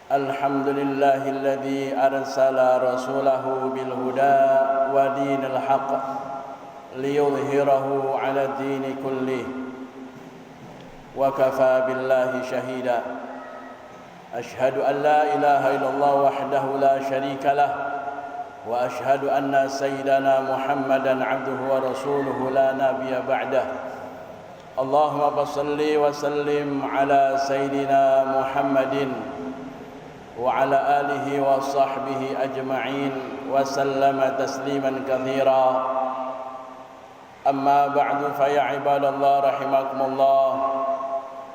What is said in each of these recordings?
Alhamdulillahilladzi arsala rasulahu bil huda wa dinil haqq liyudhhirahu 'ala dini kullih wa kafa billahi shahida. Ashhadu an la ilaha illallah wahdahu la syarika lah wa ashhadu anna sayyidana Muhammadan 'abduhu wa rasuluhu la nabiyya ba'dah. Allahumma salli wa sallim ala sayyidina Muhammadin wa ala alihi wa sahbihi ajma'in wa sallama tasliman katsira. Amma ba'du, fa ya ibadallah rahimakumullah,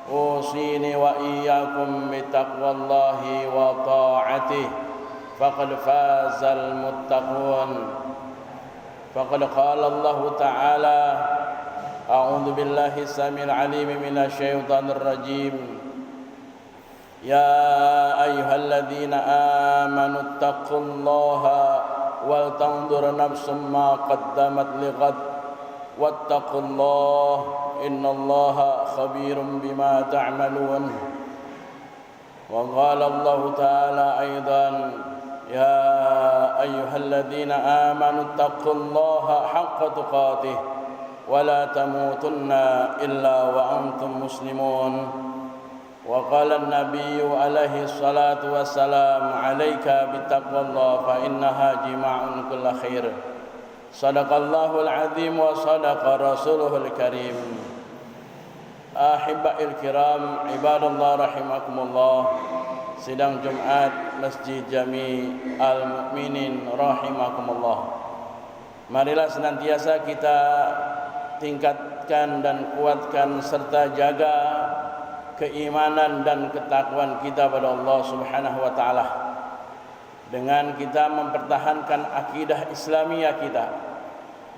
usini wa iyyakum bi taqwallahi wa ta'atihi faqad fazal muttaqun. Faqad qala Allah ta'ala: A'udzu billahi samil alim minasy syaithanir rajim. Ya ayyuhalladzina amanu taqullaha wal tanzur nafsum ma qaddamat lighad wattaqullaha innallaha khabirum bima ta'malun. Wa qala Allah ta'ala aidan: Ya ayyuhalladzina amanu taqullaha haqqa tuqatih ولا تموتن إلا وأنتم مسلمون. وقال النبي عليه الصلاة والسلام: عليك بتقوى الله فإنها جماع كل خير. صدق الله العظيم وصدق رسوله الكريم. أحبائي الكرام عباد الله رحمكم الله. Sidang Jumat Masjid Jami Al-Mukminin rahimakumullah. Marilah senantiasa kita tingkatkan dan kuatkan serta jaga keimanan dan ketakwaan kita pada Allah Subhanahu wa taala dengan kita mempertahankan akidah Islamiyah kita,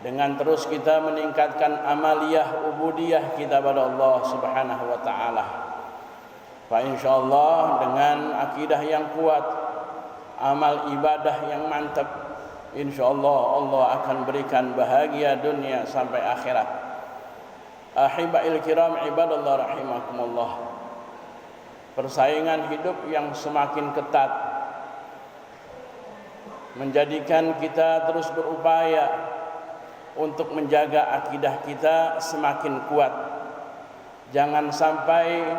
dengan terus kita meningkatkan amaliyah ubudiyah kita pada Allah Subhanahu wa taala. Fa insyaallah dengan akidah yang kuat, amal ibadah yang mantap, insyaallah Allah akan berikan bahagia dunia sampai akhirat. Ahibail kiram ibadallah rahimakumullah. Persaingan hidup yang semakin ketat menjadikan kita terus berupaya untuk menjaga akidah kita semakin kuat. Jangan sampai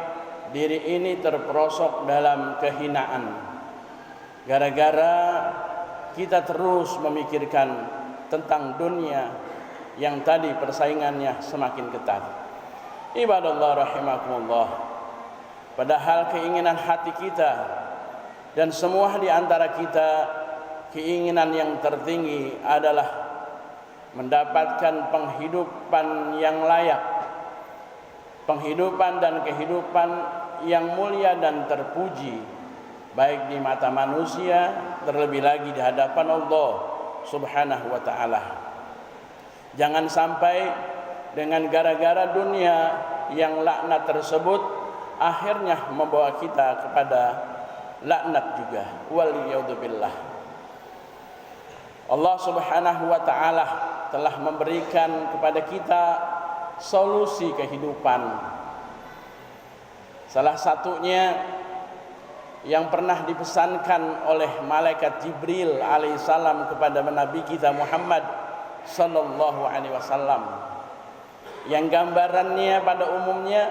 diri ini terperosok dalam kehinaan gara-gara kita terus memikirkan tentang dunia yang tadi persaingannya semakin ketat. Ibadallah rahimakumullah. Padahal keinginan hati kita dan semua di antara kita, keinginan yang tertinggi adalah mendapatkan penghidupan yang layak, penghidupan dan kehidupan yang mulia dan terpuji, baik di mata manusia, terlebih lagi di hadapan Allah Subhanahu wa taala. Jangan sampai dengan gara-gara dunia yang laknat tersebut akhirnya membawa kita kepada laknat juga. Waliyadzubillah. Allah Subhanahu wa taala telah memberikan kepada kita solusi kehidupan. Salah satunya yang pernah dipesankan oleh malaikat Jibril alaihissalam kepada Nabi kita Muhammad sallallahu alaihi wasallam, yang gambarannya pada umumnya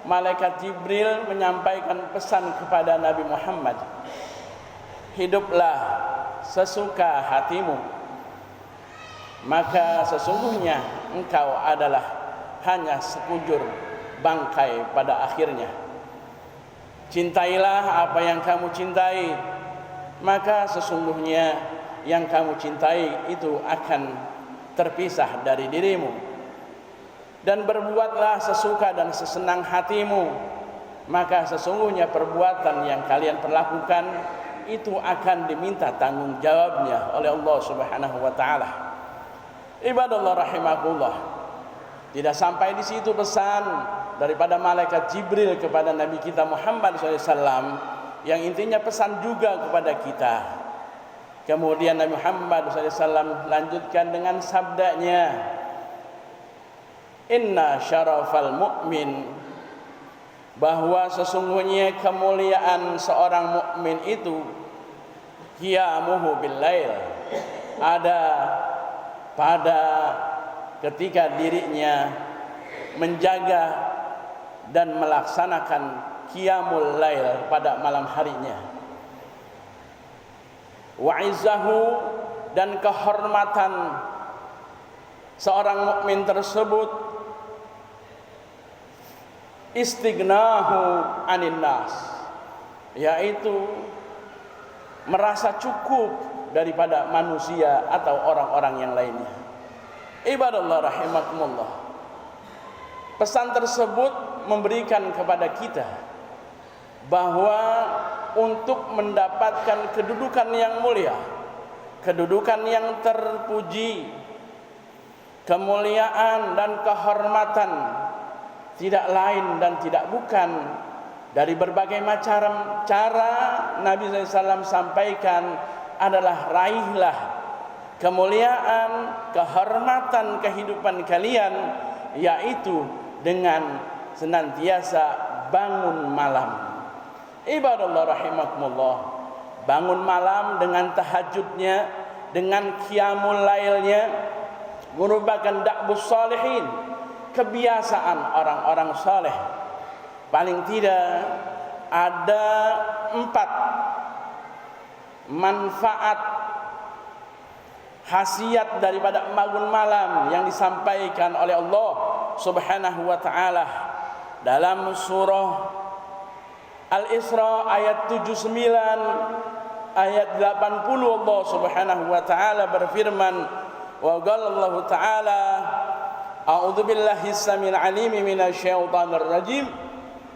malaikat Jibril menyampaikan pesan kepada Nabi Muhammad, hiduplah sesuka hatimu, maka sesungguhnya engkau adalah hanya sekujur bangkai pada akhirnya. Cintailah apa yang kamu cintai, maka sesungguhnya yang kamu cintai itu akan terpisah dari dirimu. Dan berbuatlah sesuka dan sesenang hatimu, maka sesungguhnya perbuatan yang kalian perlakukan itu akan diminta tanggung jawabnya oleh Allah Subhanahu wa taala. Ibadallah rahimakumullah. Tidak sampai di situ pesan daripada malaikat Jibril kepada Nabi kita Muhammad SAW, yang intinya pesan juga kepada kita. Kemudian Nabi Muhammad SAW lanjutkan dengan sabdanya, inna syarafal mu'min, bahwa sesungguhnya kemuliaan seorang mukmin itu qiyamuhu bil lail, ada pada ketika dirinya menjaga dan melaksanakan qiyamul lail pada malam harinya. Wa izzahu, dan kehormatan seorang mukmin tersebut istighnahu anin nas, yaitu merasa cukup daripada manusia atau orang-orang yang lainnya. Ibadallah rahimakumullah. Pesan tersebut memberikan kepada kita bahwa untuk mendapatkan kedudukan yang mulia, kedudukan yang terpuji, kemuliaan dan kehormatan tidak lain dan tidak bukan dari berbagai macam cara Nabi SAW sampaikan adalah raihlah kemuliaan, kehormatan kehidupan kalian, yaitu dengan senantiasa bangun malam. Ibadallah rahimakumullah, bangun malam dengan tahajudnya, dengan qiyamul lailnya merupakan da'bus salihin, kebiasaan orang-orang saleh. Paling tidak ada 4 manfaat khasiat daripada bangun malam yang disampaikan oleh Allah Subhanahu wa taala dalam surah Al-Isra ayat 79 ayat 80. Allah Subhanahu wa taala berfirman, wa qala Allah taala, a'udzu billahi samil alim minasyaitonir rajim,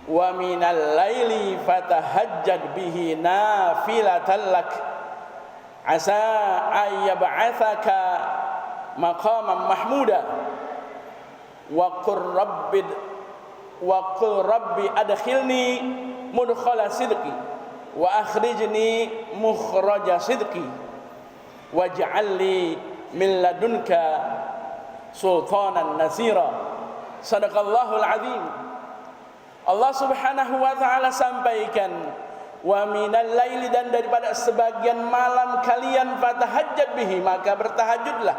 wa minal laili fatahajjad bihi nafilatan lak asa ayyab'atsaka maqaman mahmuda wa qur rabbi adkhilni mudkhala sidqi wa akhrijni mukhraja sidqi waj'al li min ladunka sultanan nasira. Sadaqallahul azim. Allah Subhanahu wa taala sampaikan, wa minal laili, dan daripada sebagian malam kalian fatahajjad bihi, maka bertahajudlah,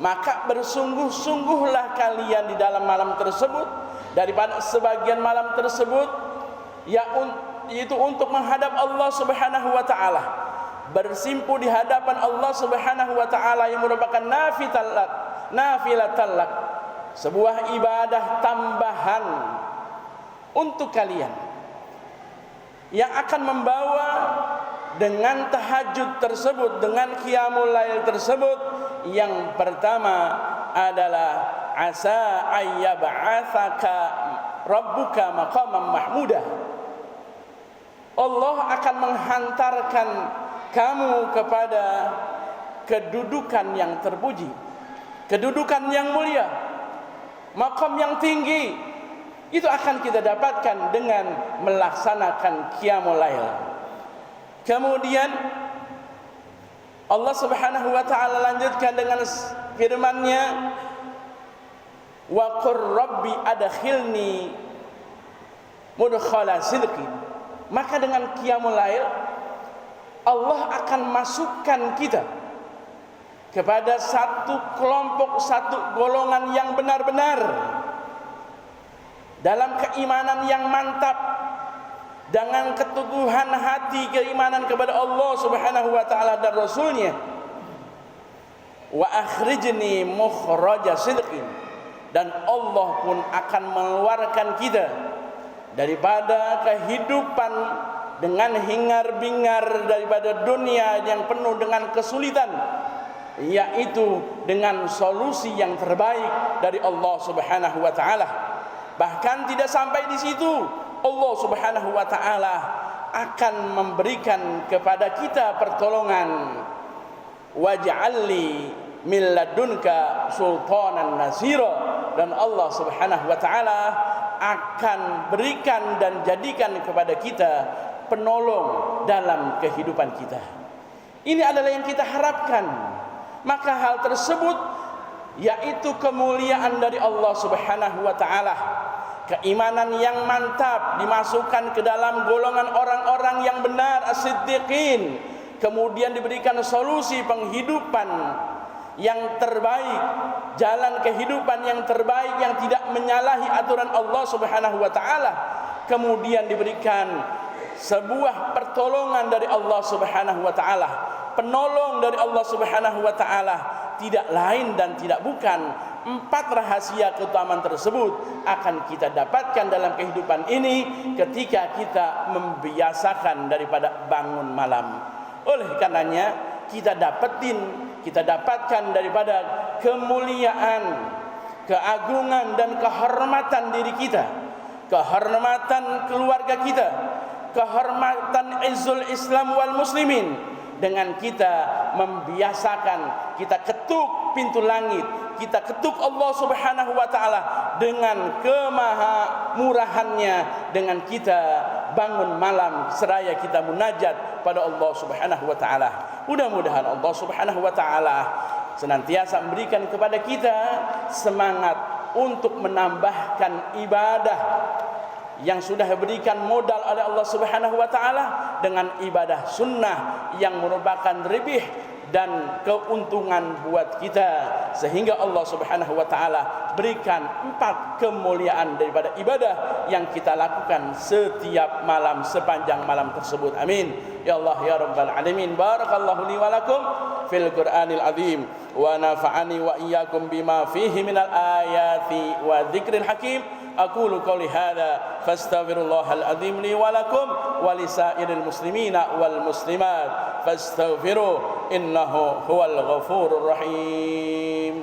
maka bersungguh-sungguhlah kalian di dalam malam tersebut, daripada sebagian malam tersebut yaitu untuk menghadap Allah Subhanahu wa taala, bersimpu di hadapan Allah Subhanahu wa taala yang merupakan nafilatan lak, sebuah ibadah tambahan untuk kalian, yang akan membawa dengan tahajud tersebut, dengan qiyamul lail tersebut, yang pertama adalah asa ayyab'atsaka rabbuka maqaman mahmuda. Allah akan menghantarkan kamu kepada kedudukan yang terpuji, kedudukan yang mulia, maqam yang tinggi. Itu akan kita dapatkan dengan melaksanakan qiyamul lail. Kemudian Allah Subhanahu wa taala lanjutkan dengan firman-Nya, wa qur rabbi adkhilni mudkhala sidqin. Maka dengan qiyamul lail Allah akan masukkan kita kepada satu kelompok, satu golongan yang benar-benar dalam keimanan yang mantap, dengan keteguhan hati keimanan kepada Allah Subhanahu wa taala dan Rasul-Nya. Wa akhrijni mukhraja sidqin, dan Allah pun akan mengeluarkan kita daripada kehidupan dengan hingar-bingar daripada dunia yang penuh dengan kesulitan, yaitu dengan solusi yang terbaik dari Allah Subhanahu wa taala. Bahkan tidak sampai di situ, Allah Subhanahu wa taala akan memberikan kepada kita pertolongan. Waj'alli min ladunka sultanan nasira, dan Allah Subhanahu wa taala akan berikan dan jadikan kepada kita penolong dalam kehidupan kita. Ini adalah yang kita harapkan. Maka hal tersebut yaitu kemuliaan dari Allah Subhanahu wa taala, keimanan yang mantap dimasukkan ke dalam golongan orang-orang yang benar, as-siddiqin, kemudian diberikan solusi penghidupan yang terbaik, jalan kehidupan yang terbaik yang tidak menyalahi aturan Allah Subhanahu wa taala, kemudian diberikan sebuah pertolongan dari Allah Subhanahu wa taala, penolong dari Allah Subhanahu wa taala, tidak lain dan tidak bukan 4 rahasia keutamaan tersebut akan kita dapatkan dalam kehidupan ini ketika kita membiasakan daripada bangun malam. Oleh karenanya kita dapatkan daripada kemuliaan, keagungan dan kehormatan diri kita, kehormatan keluarga kita, kehormatan izzul Islam wal muslimin, dengan kita membiasakan, kita ketuk pintu langit, kita ketuk Allah Subhanahu wa taala dengan kemahamurahannya, dengan kita bangun malam seraya kita munajat pada Allah Subhanahu wa taala. Mudah-mudahan Allah Subhanahu wa taala senantiasa memberikan kepada kita semangat untuk menambahkan ibadah yang sudah diberikan modal oleh Allah Subhanahu wa taala dengan ibadah sunnah yang merupakan ribih dan keuntungan buat kita, sehingga Allah Subhanahu wa taala berikan 4 kemuliaan daripada ibadah yang kita lakukan setiap malam sepanjang malam tersebut. Amin ya Allah ya rabbal alamin. Barakallahu li wa lakum fil Qur'anil azim wa nafa'ani wa iyyakum bima fihi minal ayati wa dzikril hakim. Aqulu qouli hadza fastaghfirullahal azim li wa lakum wa lisairil muslimina wal muslimat fastaghfiruhu innahu huwal ghafurur rahim.